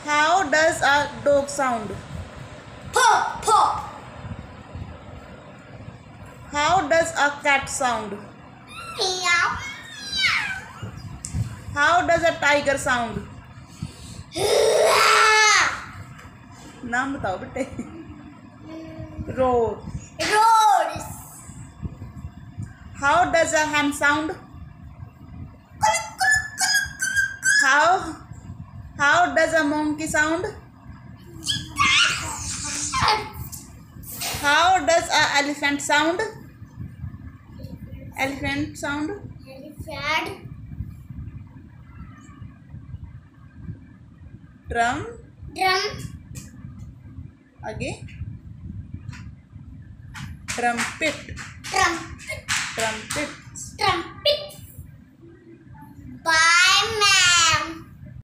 How does a dog sound? Paw, paw. How does a cat sound? Meow. How does a tiger sound? नाम बताओ बेटे. Roar. Roars. How does a hen sound? How does a monkey sound? How does a elephant sound? Elephant sound. Elephant. Drum. Drum. Again. Trumpet. Trumpet. Trumpet. Trumpet. Bar.